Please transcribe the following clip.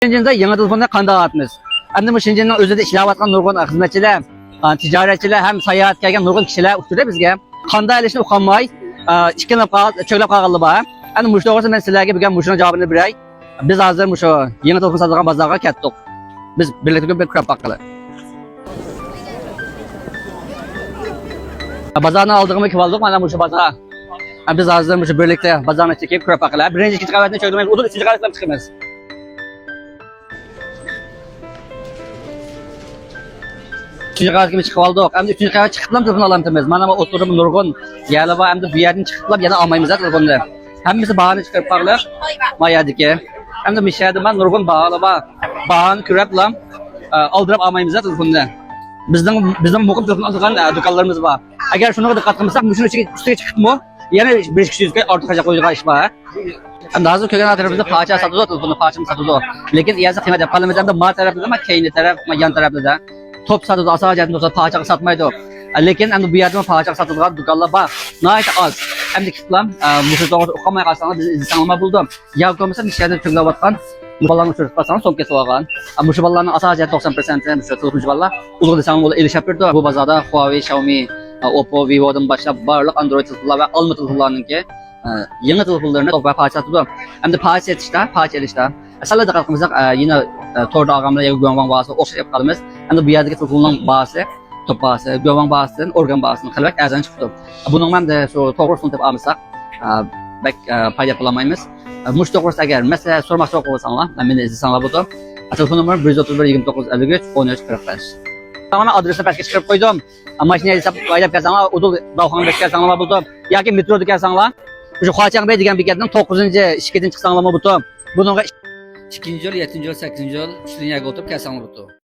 Şengen'de yeni telefonda kanda atmış. Hem de bu Şengen'in özünde işleyatkan nurgun hizmetçiler, ticaretçiler hem seyahat gelgen nurgun kişiler uçturuyor bizge. Kanda elişini ukanmay, işkenlep çöylep kalgalı var. Hem muşta olursa ben sizlerge bir muşuna cevabını birey. Biz hazır muşu yeni telefon satılgan bazarga kettik. Biz birlikte bir kurap bakkalı. Bazarına aldığımı kivaldık bana muşu bazara. Biz hazır muşu birlikte bazarına çekip kurap bakkalı. Birinci ikinci kahvetine çöylümeyiz, odur üçüncü kahvetine çıkmayız. Üçüncü kahvet gibi çıkıp aldık. Hem de üçüncü kahvet çıkıplam telefon alamayız. Bana oturup nurgun yerli var hem de bir yerden çıkıplam yana almayımız telefonu. Hem bizi bahane çıkarıp baklar. Mayadiki. Hem de mişaydı ben nurgun bağlı var. Bahane küreplam aldırıp almayımız telefonu. Bizden mukum telefon aldıkan dükkanlarımız var. Eğer şuna dikkat kılmışsak müşün üstüne çıkıp mı? Yine 500 artık kaçak koyacak iş var. Hem daha az köken tarafında parça satılıyor telefonu parçamı satılıyor. Lakin iyası kıymet yapalım hem de mal tarafında ama keyni taraf yan tarafında da. Top satıldı, asal hacetinde olsa parça satmaydı. Lakin hem de bu yerde parça satılgan dükkanlar var. Nayet az. Hem de kitlam, müşür doğrusu okumaya kalsanlar biz insanlama buldum. Ya koymasa bir şeyde tümle batkan. Muballarını çocuk basanlar son kez olağan. Müşür ballarının asal hacet 90% müşür telefon ballar. Uzun desanın bolu eliş yapırdı. Bu bazada Huawei, Xiaomi, Oppo, Vivo'dan başlayıp varlık Android telefonlar ve alma telefonlarının ki yeni telefonlarını topaya parça satıldı. Hem de parça edişte. Aslında da kalkımızda yine torda ağamla ya güvenvan bağısı o şey yapalımız. Hem de bu yerdeki telefonun bağısı, top bağısı, güvenvan bağısının organ bağısının kalbek erzen çıktı. Bunun hem de şu doğru son tip almışsak bek payda yapılamayız. Muş doğrusu eğer mesela sormak çok olursanlar, ben izlesanlar bu da. Telefon numaram 131 29 53 13 45. Tamam adresine peşke çıkarıp koydum. Maşine hesap ayda gelsanlar, udul davxanı beş gelsanlar buldum. Ya ki metroda gelsanlar, şu Xaçan Bey degan bekatdan 9-cı şirketin çıksanlar buldum. Bunun 2-ci yol, 7-ci yol, 8-ci yol, 3-cü yerə qoltuq gəlsən budu.